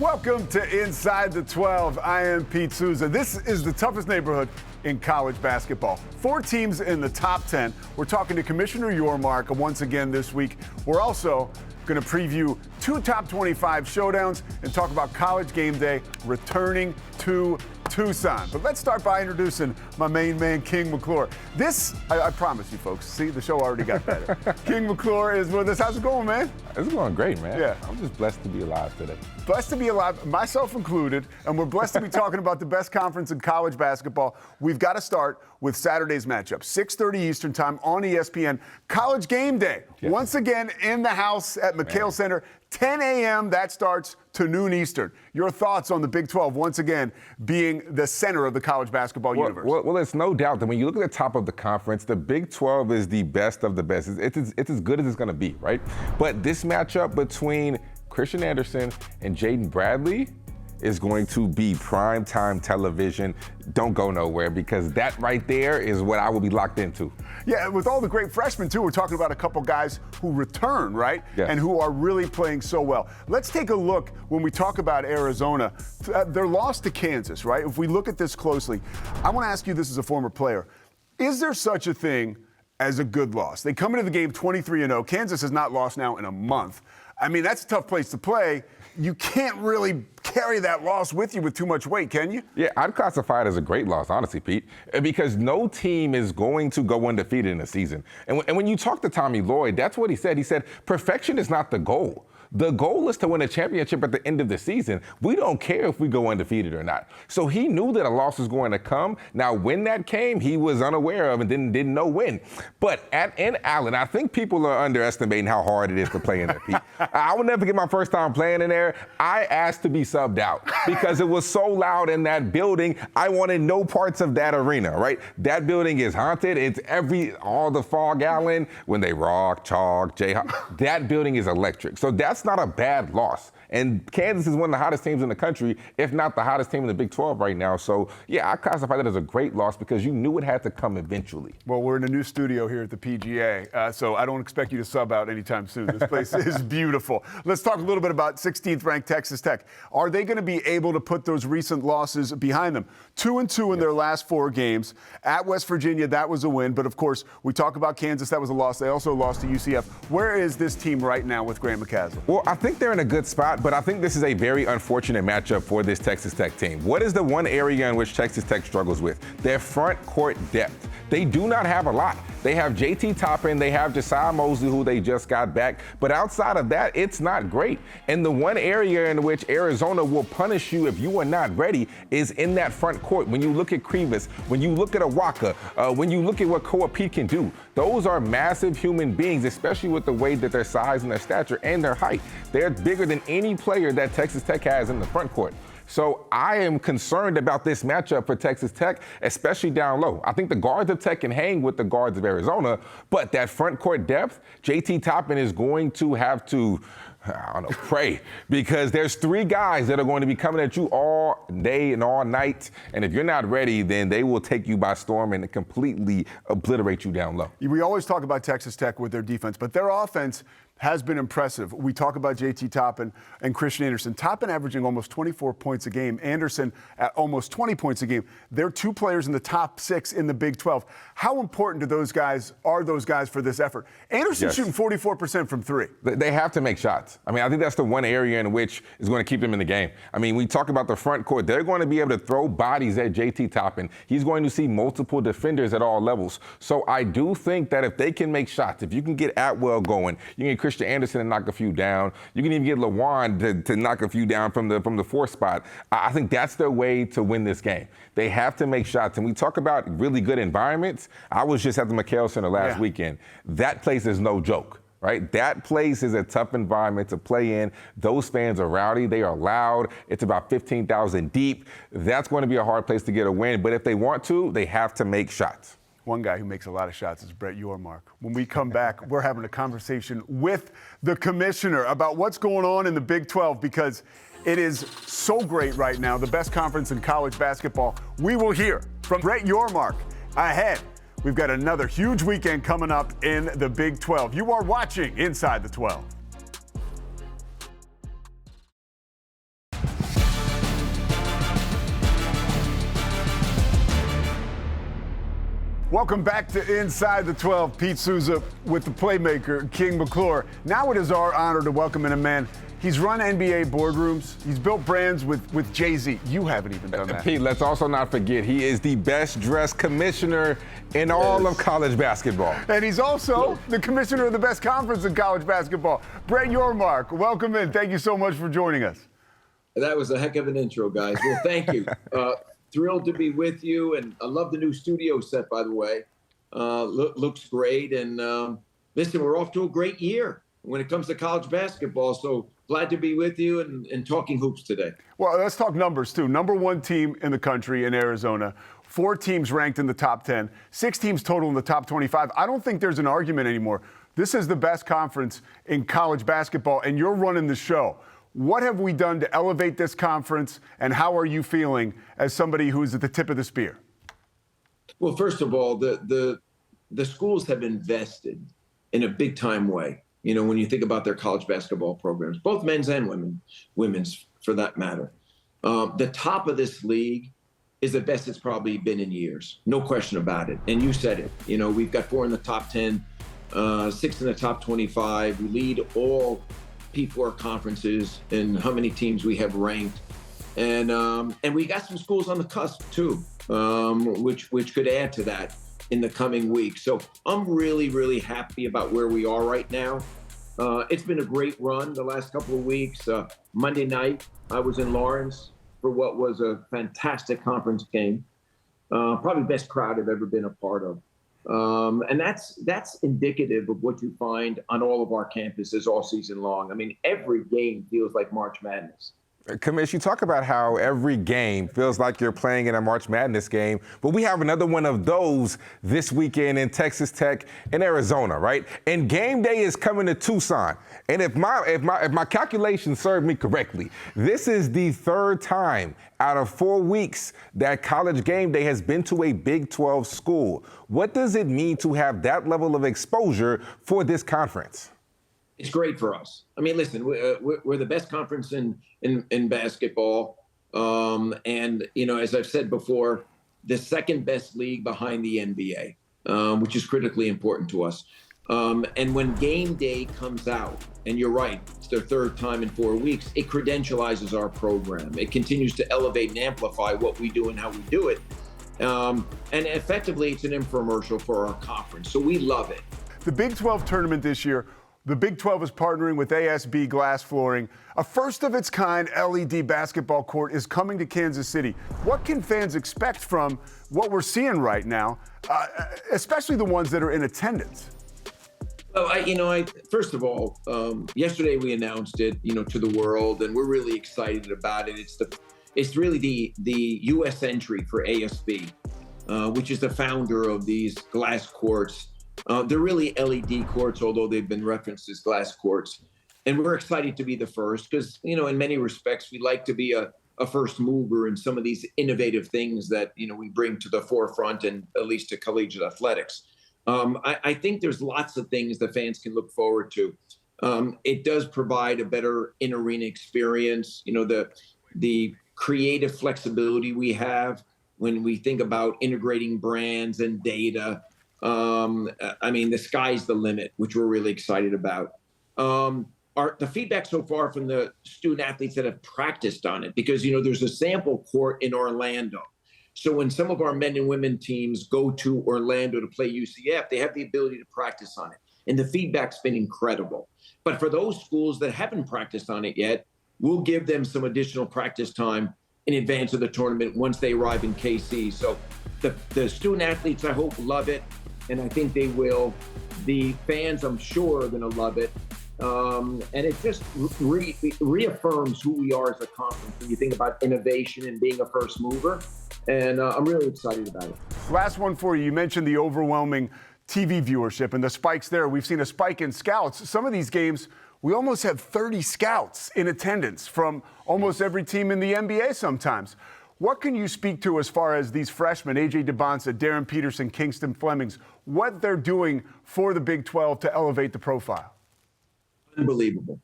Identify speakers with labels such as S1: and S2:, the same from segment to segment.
S1: Welcome to Inside the 12. I am Pete Souza. This is the toughest neighborhood in college basketball. 4 teams in the top 10. We're talking to Commissioner Yormark once again this week. We're also going to preview 2 top 25 showdowns and talk about College Game Day returning to Tucson. But let's start by introducing my main man, King McClure. I promise you folks, see, the show already got better. King McClure is with us. How's it going, man?
S2: It's going great, man.
S1: Yeah.
S2: I'm just blessed to be alive today.
S1: Blessed to be alive, myself included, and we're blessed to be talking about the best conference in college basketball. We've got to start with Saturday's matchup, 6:30 Eastern time on ESPN. College Game Day, once again in the house at McHale Center, 10 a.m. That starts to noon Eastern. Your thoughts on the Big 12, once again, being the center of the college basketball universe?
S2: Well, it's no doubt that when you look at the top of the conference, the Big 12 is the best of the best. It's as good as it's going to be, right? But this matchup between Christian Anderson and Jaden Bradley is going to be primetime television. Don't go nowhere, because that right there is what I will be locked into.
S1: Yeah, with all the great freshmen, too, we're talking about a couple guys who return, right?
S2: Yes.
S1: And who are really playing so well. Let's take a look when we talk about Arizona. Their loss to Kansas, right? If we look at this closely, I want to ask you this as a former player. Is there such a thing as a good loss? They come into the game 23-0. Kansas has not lost now in a month. I mean, that's a tough place to play. You can't really carry that loss with you with too much weight, can you?
S2: Yeah, I'd classify it as a great loss, honestly, Pete, because no team is going to go undefeated in a season. And when you talk to Tommy Lloyd, that's what he said. He said, perfection is not the goal. The goal is to win a championship at the end of the season. We don't care if we go undefeated or not. So he knew that a loss was going to come. Now, when that came, he was unaware of and didn't know when. But in Allen, I think people are underestimating how hard it is to play in there, Pete. I will never get my first time playing in there. I asked to be subbed out because it was so loud in that building. I wanted no parts of that arena, right? That building is haunted. It's all the Fog Allen, when they rock, chalk, Jayhawk. That building is electric. So that's not a bad loss. And Kansas is one of the hottest teams in the country, if not the hottest team in the Big 12 right now. So, yeah, I classify that as a great loss because you knew it had to come eventually.
S1: Well, we're in a new studio here at the PGA, so I don't expect you to sub out anytime soon. This place is beautiful. Let's talk a little bit about 16th-ranked Texas Tech. Are they going to be able to put those recent losses behind them? 2-2 in their last 4 games. At West Virginia, that was a win. But, of course, we talk about Kansas. That was a loss. They also lost to UCF. Where is this team right now with Grant McCasland?
S2: Well, I think they're in a good spot, but I think this is a very unfortunate matchup for this Texas Tech team. What is the one area in which Texas Tech struggles with? Their front court depth. They do not have a lot. They have JT Toppin, they have Josiah Mosley, who they just got back. But outside of that, it's not great. And the one area in which Arizona will punish you if you are not ready is in that front court. When you look at Krivas, when you look at Awaka, when you look at what Koa Pete can do, those are massive human beings, especially with the way that their size and their stature and their height. They're bigger than any player that Texas Tech has in the front court. So I am concerned about this matchup for Texas Tech, especially down low. I think the guards of Tech can hang with the guards of Arizona, but that front court depth, JT Toppin is going to have to, pray, because there's 3 guys that are going to be coming at you all day and all night. And if you're not ready, then they will take you by storm and completely obliterate you down low.
S1: We always talk about Texas Tech with their defense, but their offense has been impressive. We talk about JT Toppin and Christian Anderson. Toppin averaging almost 24 points a game. Anderson at almost 20 points a game. They're 2 players in the top 6 in the Big 12. How important are those guys for this effort? Anderson's shooting 44% from 3.
S2: They have to make shots. I mean, I think that's the one area in which is going to keep them in the game. I mean, we talk about the front court. They're going to be able to throw bodies at JT Toppin. He's going to see multiple defenders at all levels. So I do think that if they can make shots, if you can get Atwell going, you can get Christian Anderson to knock a few down. You can even get LaJuan to knock a few down from the 4th spot. I think that's their way to win this game. They have to make shots. And we talk about really good environments. I was just at the McHale Center last weekend. That place is no joke. Right? That place is a tough environment to play in. Those fans are rowdy. They are loud. It's about 15,000 deep. That's going to be a hard place to get a win. But if they want to, they have to make shots.
S1: One guy who makes a lot of shots is Brett Yormark. When we come back, we're having a conversation with the commissioner about what's going on in the Big 12 because it is so great right now, the best conference in college basketball. We will hear from Brett Yormark ahead. We've got another huge weekend coming up in the Big 12. You are watching Inside the 12. Welcome back to Inside the 12. Pete Souza with the playmaker, King McClure. Now it is our honor to welcome in a man. He's run NBA boardrooms. He's built brands with Jay-Z. You haven't even done that.
S2: Pete, let's also not forget, he is the best-dressed commissioner in all of college basketball.
S1: And he's also the commissioner of the best conference in college basketball. Brett Yormark, welcome in. Thank you so much for joining us.
S3: That was a heck of an intro, guys. Well, thank you. Thrilled to be with you, and I love the new studio set, by the way. Looks great, and listen, we're off to a great year when it comes to college basketball, so glad to be with you and talking hoops today.
S1: Well, let's talk numbers, too. Number one team in the country in Arizona, 4 teams ranked in the top 10, 6 teams total in the top 25. I don't think there's an argument anymore. This is the best conference in college basketball, and you're running the show. What have we done to elevate this conference, and how are you feeling as somebody who's at the tip of the spear?
S3: Well, first of all, the schools have invested in a big-time way. You know, when you think about their college basketball programs, both men's and women's for that matter. The top of this league is the best it's probably been in years. No question about it. And you said it. You know, we've got 4 in the top 10, 6 in the top 25. We lead all P4 conferences and how many teams we have ranked. And we got some schools on the cusp too, which could add to that in the coming weeks. So I'm really, really happy about where we are right now. It's been a great run the last couple of weeks. Monday night, I was in Lawrence for what was a fantastic conference game. Probably the best crowd I've ever been a part of. And that's indicative of what you find on all of our campuses all season long. I mean, every game feels like March Madness.
S2: Commish, you talk about how every game feels like you're playing in a March Madness game, but we have another one of those this weekend in Texas Tech in Arizona, right? And game day is coming to Tucson. And if my calculations serve me correctly, this is the 3rd time out of 4 weeks that college game day has been to a Big 12 school. What does it mean to have that level of exposure for this conference?
S3: It's great for us. I mean, listen, we're the best conference in basketball. And, you know, as I've said before, the second best league behind the NBA, which is critically important to us. And when game day comes out, and you're right, it's their 3rd time in 4 weeks, it credentializes our program. It continues to elevate and amplify what we do and how we do it. And effectively, it's an infomercial for our conference. So we love it.
S1: The Big 12 tournament this year, the Big 12 is partnering with ASB Glass Flooring. A first-of-its-kind LED basketball court is coming to Kansas City. What can fans expect from what we're seeing right now, especially the ones that are in attendance?
S3: Well, first of all, yesterday we announced it, to the world, and we're really excited about it. It's really the U.S. entry for ASB, which is the founder of these glass courts. They're really LED courts, although they've been referenced as glass courts. And we're excited to be the first because, in many respects, we like to be a first mover in some of these innovative things that, we bring to the forefront and at least to collegiate athletics. I think there's lots of things that fans can look forward to. It does provide a better in-arena experience, the creative flexibility we have when we think about integrating brands and data. The sky's the limit, which we're really excited about. The feedback so far from the student athletes that have practiced on it, because, there's a sample court in Orlando. So when some of our men and women teams go to Orlando to play UCF, they have the ability to practice on it. And the feedback's been incredible. But for those schools that haven't practiced on it yet, we'll give them some additional practice time in advance of the tournament once they arrive in KC. So the student athletes, I hope, love it. And I think they will. The fans, I'm sure, are going to love it. And it just reaffirms who we are as a conference when you think about innovation and being a first mover. And I'm really excited about it.
S1: Last one for you. You mentioned the overwhelming TV viewership and the spikes there. We've seen a spike in scouts. Some of these games, we almost have 30 scouts in attendance from almost every team in the NBA sometimes. What can you speak to as far as these freshmen, A.J. DeBonsa, Darren Peterson, Kingston Flemings, what they're doing for the Big 12 to elevate the profile?
S3: Unbelievable.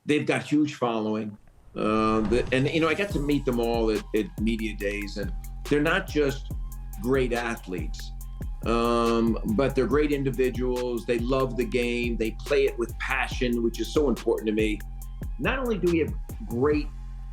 S3: They've got huge following. I got to meet them all at media days, and they're not just great athletes. But they're great individuals. They love the game. They play it with passion, which is so important to me. Not only do we have great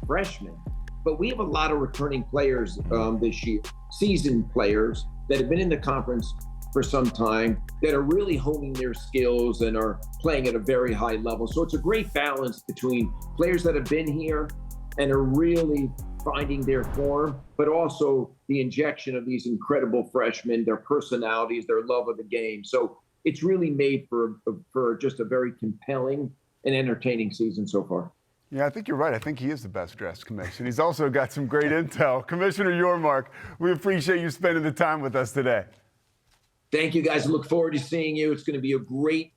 S3: freshmen, but we have a lot of returning players this year, seasoned players that have been in the conference for some time, that are really honing their skills and are playing at a very high level. So it's a great balance between players that have been here and are really finding their form, but also the injection of these incredible freshmen, their personalities, their love of the game. So it's really made for just a very compelling and entertaining season so far.
S1: Yeah, I think you're right. I think he is the best dressed commissioner. He's also got some great intel. Commissioner Yormark, we appreciate you spending the time with us today.
S3: Thank you, guys. I look forward to seeing you. It's going to be a great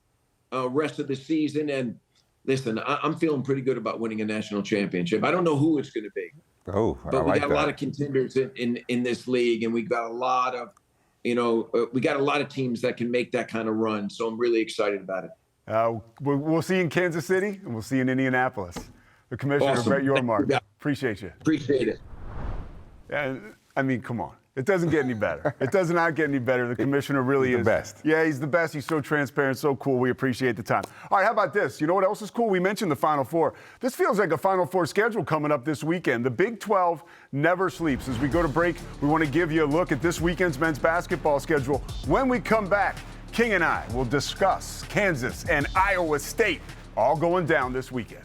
S3: rest of the season. And listen, I'm feeling pretty good about winning a national championship. I don't know who it's going to be.
S2: Oh,
S3: but we got a lot of contenders in this league, and we've got a lot of, we got a lot of teams that can make that kind of run. So I'm really excited about it.
S1: We'll see you in Kansas City, and we'll see you in Indianapolis. The Commissioner,
S3: Awesome.
S1: Brett Yormark. Appreciate you.
S3: Appreciate it.
S1: And I mean, come on. It doesn't get any better. It does not get any better. The Commissioner really
S2: is
S1: the
S2: best.
S1: Yeah, he's the best. He's so transparent, so cool. We appreciate the time. All right, how about this? You know what else is cool? We mentioned the Final Four. This feels like a Final Four schedule coming up this weekend. The Big 12 never sleeps. As we go to break, we want to give you a look at this weekend's men's basketball schedule. When we come back, King and I will discuss Kansas and Iowa State all going down this weekend.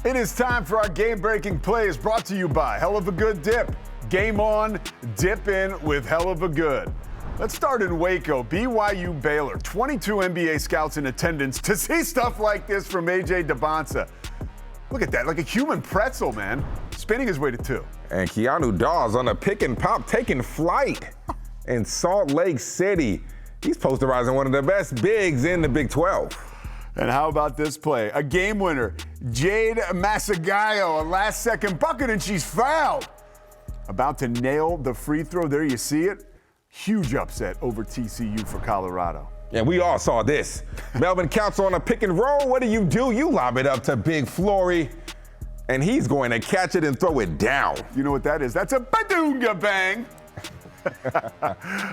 S1: It is time for our game-breaking plays brought to you by Hell of a Good Dip. Game on, dip in with Hell of a Good. Let's start in Waco. BYU Baylor. 22 NBA scouts in attendance to see stuff like this from A.J. Debonsa. Look at that, like a human pretzel, man. Spinning his way to 2.
S2: And Keanu Dawes on a pick and pop taking flight in Salt Lake City. He's posterizing one of the best bigs in the Big 12.
S1: And how about this play? A game winner, Jade Masagayo, a last-second bucket, and she's fouled. About to nail the free throw. There you see it. Huge upset over TCU for Colorado.
S2: Yeah, we all saw this. Melvin Council on a pick and roll. What do? You lob it up to Big Flory, and he's going to catch it and throw it down.
S1: You know what that is? That's a Badunga bang.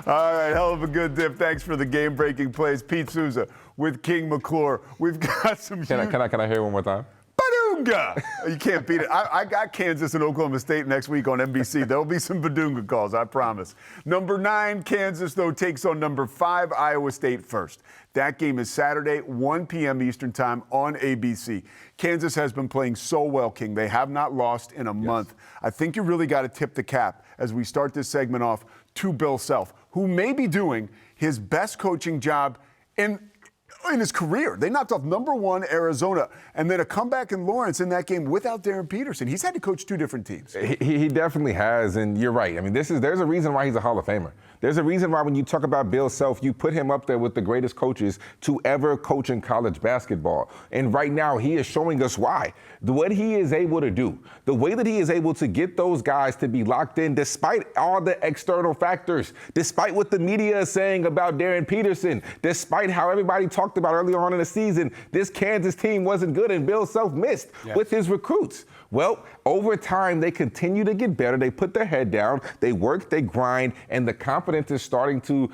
S1: All right, hell of a good dip. Thanks for the game-breaking plays. Pete Souza with King McClure. We've got some
S2: Can I hear it one more time?
S1: Badunga! You can't beat it. I got Kansas and Oklahoma State next week on NBC. There'll be some Badunga calls, I promise. Number 9, Kansas, though, takes on number 5, Iowa State first. That game is Saturday, 1 p.m. Eastern time on ABC. Kansas has been playing so well, King. They have not lost in a month. I think you really got to tip the cap as we start this segment off to Bill Self, who may be doing his best coaching job in his career. They knocked off number 1 Arizona, and then a comeback in Lawrence in that game without Darren Peterson. He's had to coach 2 different teams.
S2: He definitely has, and you're right. I mean, there's a reason why he's a Hall of Famer. There's a reason why when you talk about Bill Self, you put him up there with the greatest coaches to ever coach in college basketball. And right now, he is showing us why. What he is able to do, the way that he is able to get those guys to be locked in despite all the external factors, despite what the media is saying about Darren Peterson, despite how everybody talked about earlier on in the season, this Kansas team wasn't good and Bill Self missed with his recruits. Well, over time, they continue to get better. They put their head down, they work, they grind, and the confidence is starting to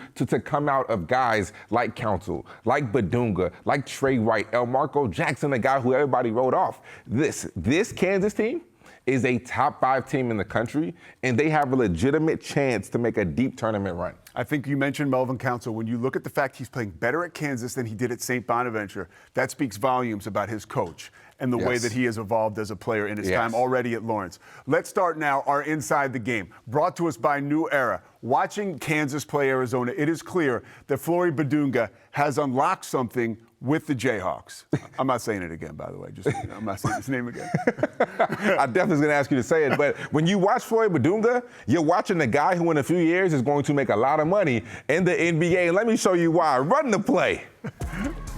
S2: come out of guys like Council, like Badunga, like Trey Wright, El Marco Jackson, the guy who everybody wrote off. This Kansas team is a top 5 team in the country, and they have a legitimate chance to make a deep tournament run.
S1: I think you mentioned Melvin Council. When you look at the fact he's playing better at Kansas than he did at St. Bonaventure, that speaks volumes about his coach and the way that he has evolved as a player in his time already at Lawrence. Let's start now our Inside the Game, brought to us by New Era. Watching Kansas play Arizona, it is clear that Flory Badunga has unlocked something with the Jayhawks. I'm not saying it again, by the way. I'm not saying his name again.
S2: I definitely was going to ask you to say it, but when you watch Flory Badunga, you're watching a guy who in a few years is going to make a lot of money in the NBA. And let me show you why. Run the play.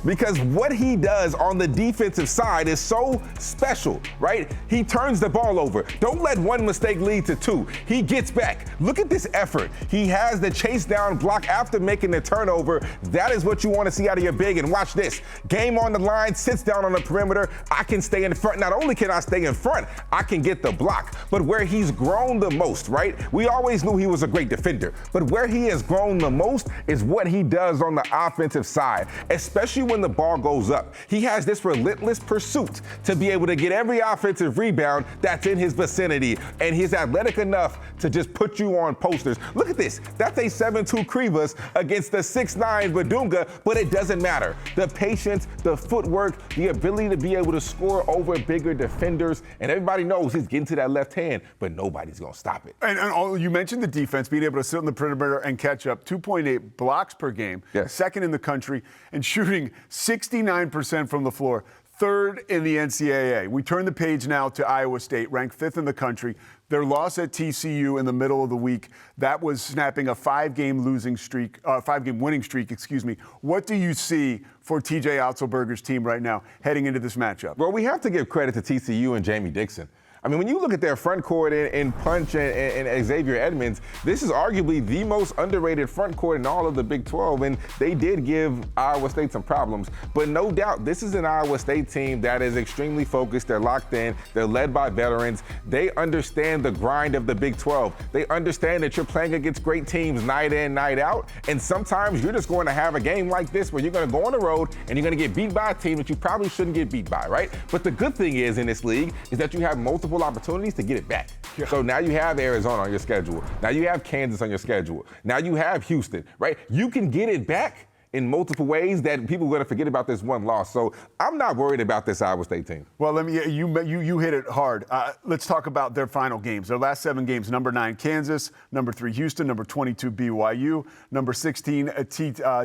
S2: because what he does on the defensive side is so special, right? He turns the ball over. Don't let one mistake lead to two. He gets back. Look at this effort. He has the chase down block after making the turnover. That is what you want to see out of your big. And watch this. Game on the line, sits down on the perimeter. I can stay in front. Not only can I stay in front, I can get the block. But where he's grown the most, right? We always knew he was a great defender. But where he has grown the most is what he does on the offensive side, especially when the ball goes up. He has this relentless pursuit to be able to get every offensive rebound that's in his vicinity. And he's athletic enough to just put you on posters. Look at this. That's a 7'2" Krivas against the 6'9" Badunga, but it doesn't matter. The patience, the footwork, the ability to be able to score over bigger defenders, and everybody knows he's getting to that left hand, but nobody's going to stop it.
S1: And you mentioned the defense, being able to sit on the perimeter and catch up. 2.8 blocks per game,
S2: yes.
S1: Second in the country, and shooting 69% from the floor. Third in the NCAA. We turn the page now to Iowa State, ranked 5th in the country. Their loss at TCU in the middle of the week, that was snapping a 5-game winning streak. What do you see for TJ Otzelberger's team right now heading into this matchup?
S2: Well, we have to give credit to TCU and Jamie Dixon. I mean, when you look at their front court in Punch and Xavier Edmonds, this is arguably the most underrated front court in all of the Big 12, and they did give Iowa State some problems. But no doubt, this is an Iowa State team that is extremely focused. They're locked in. They're led by veterans. They understand the grind of the Big 12. They understand that you're playing against great teams night in, night out, and sometimes you're just going to have a game like this where you're going to go on the road and you're going to get beat by a team that you probably shouldn't get beat by, right? But the good thing is in this league is that you have multiple opportunities to get it back. Yeah. So now you have Arizona on your schedule. Now you have Kansas on your schedule. Now you have Houston, right? You can get it back in multiple ways that people are going to forget about this one loss. So I'm not worried about this Iowa State team.
S1: Well, you hit it hard. Let's talk about their final games. Their last 7 games: number 9 Kansas, number 3 Houston, number 22 BYU, number 16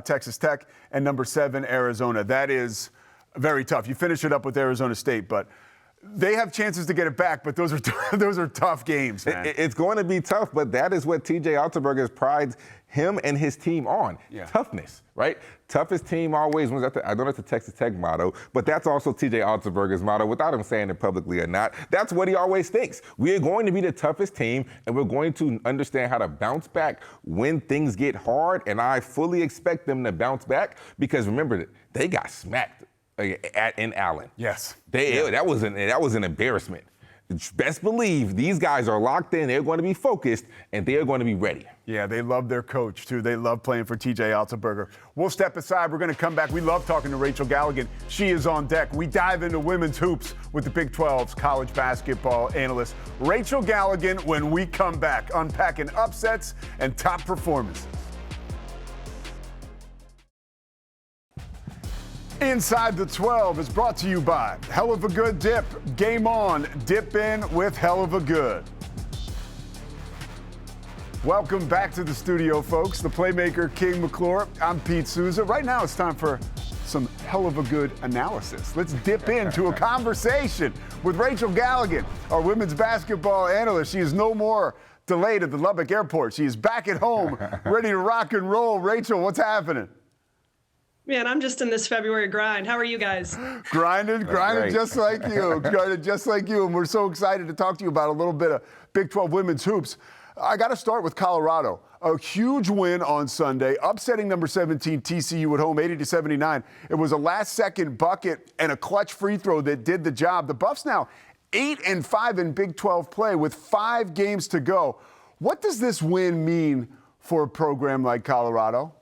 S1: Texas Tech, and number 7 Arizona. That is very tough. You finish it up with Arizona State, but they have chances to get it back, but those are tough games, man.
S2: It's going to be tough, but that is what TJ Otzelberger prides him and his team on. Yeah. Toughness, right? Toughest team always wins. I don't know if it's the Texas Tech motto, but that's also TJ Otzelberger's motto, without him saying it publicly or not. That's what he always thinks. We are going to be the toughest team, and we're going to understand how to bounce back when things get hard, and I fully expect them to bounce back because remember, they got smacked in Allen.
S1: Yes.
S2: That was an embarrassment. Best believe these guys are locked in. They're going to be focused, and they are going to be ready.
S1: Yeah, they love their coach, too. They love playing for TJ Otzelberger. We'll step aside. We're going to come back. We love talking to Rachel Galligan. She is on deck. We dive into women's hoops with the Big 12's college basketball analyst, Rachel Galligan, when we come back, unpacking upsets and top performances. Inside the 12 is brought to you by Hell of a Good Dip. Game on, dip in with Hell of a Good. Welcome back to the studio, folks. The playmaker, King McClure. I'm Pete Souza. Right now it's time for some Hell of a Good analysis. Let's dip into a conversation with Rachel Galligan, our women's basketball analyst. She is no more delayed at the Lubbock airport. She is back at home, ready to rock and roll. Rachel, what's happening?
S4: Man, I'm just in this February grind. How are you guys?
S1: Grinding just like you. Grinding just like you. And we're so excited to talk to you about a little bit of Big 12 women's hoops. I got to start with Colorado. A huge win on Sunday, upsetting number 17 TCU at home, 80-79. It was a last-second bucket and a clutch free throw that did the job. The Buffs now 8-5 in Big 12 play with 5 games to go. What does this win mean for a program like Colorado?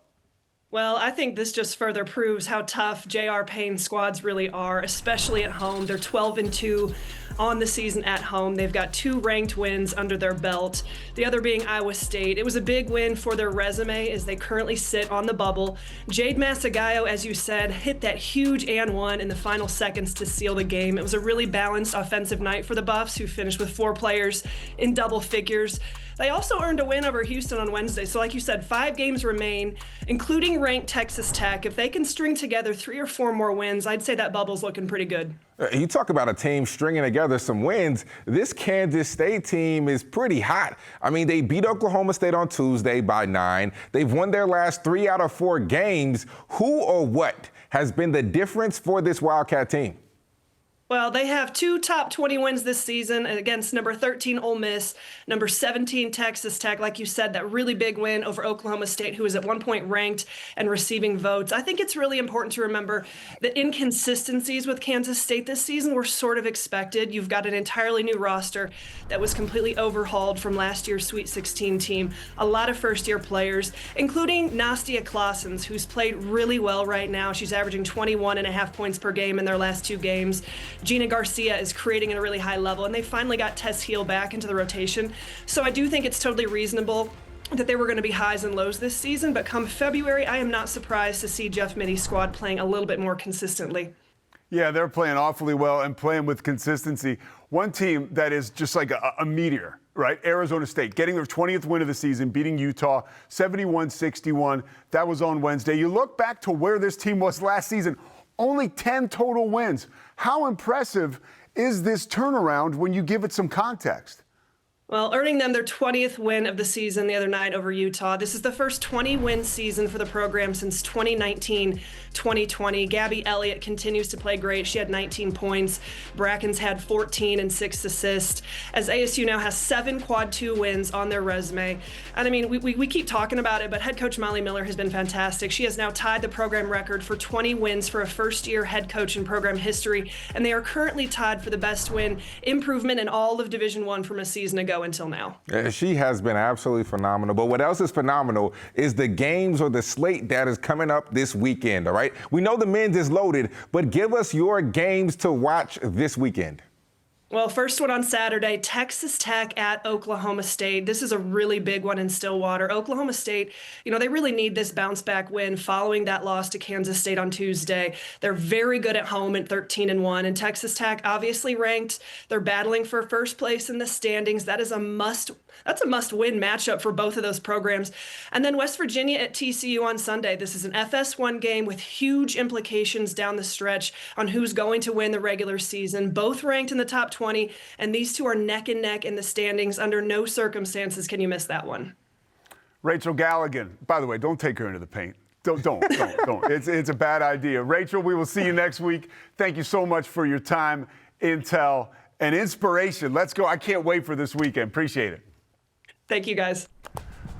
S4: Well, I think this just further proves how tough J.R. Payne's squads really are, especially at home. They're 12-2 on the season at home. They've got 2 ranked wins under their belt, the other being Iowa State. It was a big win for their resume as they currently sit on the bubble. Jade Masagayo, as you said, hit that huge and one in the final seconds to seal the game. It was a really balanced offensive night for the Buffs, who finished with 4 players in double figures. They also earned a win over Houston on Wednesday. So like you said, 5 games remain, including ranked Texas Tech. If they can string together 3 or 4 more wins, I'd say that bubble's looking pretty good.
S2: You talk about a team stringing together some wins. This Kansas State team is pretty hot. I mean, they beat Oklahoma State on Tuesday by 9. They've won their last 3 out of 4 games. Who or what has been the difference for this Wildcat team?
S4: Well, they have 2 top 20 wins this season against number 13 Ole Miss, number 17 Texas Tech. Like you said, that really big win over Oklahoma State, who was at one point ranked and receiving votes. I think it's really important to remember the inconsistencies with Kansas State this season were sort of expected. You've got an entirely new roster that was completely overhauled from last year's Sweet 16 team. A lot of first-year players, including Nastia Claessens, who's played really well right now. She's averaging 21.5 points per game in their last 2 games. Gina Garcia is creating at a really high level, and they finally got Tess Heel back into the rotation. So I do think it's totally reasonable that they were going to be highs and lows this season, but come February, I am not surprised to see Jeff Mitty's squad playing a little bit more consistently.
S1: Yeah, they're playing awfully well and playing with consistency. One team that is just like a meteor, right? Arizona State, getting their 20th win of the season, beating Utah 71-61. That was on Wednesday. You look back to where this team was last season, only 10 total wins. How impressive is this turnaround when you give it some context?
S4: Well, earning them their 20th win of the season the other night over Utah. This is the first 20-win season for the program since 2019-2020. Gabby Elliott continues to play great. She had 19 points. Bracken's had 14 and 6 assists. As ASU now has 7 Quad 2 wins on their resume. And I mean, we keep talking about it, but head coach Molly Miller has been fantastic. She has now tied the program record for 20 wins for a first-year head coach in program history, and they are currently tied for the best win improvement in all of Division I from a season ago until now.
S2: She has been absolutely phenomenal. But what else is phenomenal is the games or the slate that is coming up this weekend, all right? We know the men's is loaded, but give us your games to watch this weekend.
S4: Well, first one on Saturday, Texas Tech at Oklahoma State. This is a really big one in Stillwater. Oklahoma State, they really need this bounce back win following that loss to Kansas State on Tuesday. They're very good at home at 13-1, and Texas Tech obviously ranked. They're battling for first place in the standings. That's a must-win matchup for both of those programs. And then West Virginia at TCU on Sunday. This is an FS1 game with huge implications down the stretch on who's going to win the regular season. Both ranked in the top 20, and these two are neck and neck in the standings. Under no circumstances can you miss that one.
S1: Rachel Galligan, by the way, don't take her into the paint. Don't. It's a bad idea. Rachel, we will see you next week. Thank you so much for your time, intel, and inspiration. Let's go. I can't wait for this weekend. Appreciate it.
S4: Thank you, guys.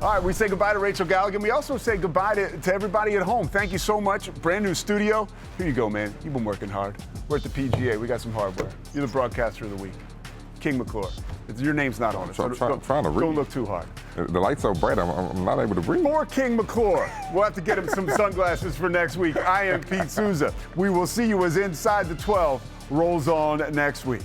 S1: All right, we say goodbye to Rachel Galligan. We also say goodbye to everybody at home. Thank you so much. Brand new studio. Here you go, man. You've been working hard. We're at the PGA. We got some hardware. You're the broadcaster of the week. King McClure. Your name's not on it.
S2: I'm trying to read.
S1: Don't look too hard.
S2: The light's so bright, I'm not able to breathe.
S1: More King McClure. We'll have to get him some sunglasses for next week. I am Pete Souza. We will see you as Inside the 12 rolls on next week.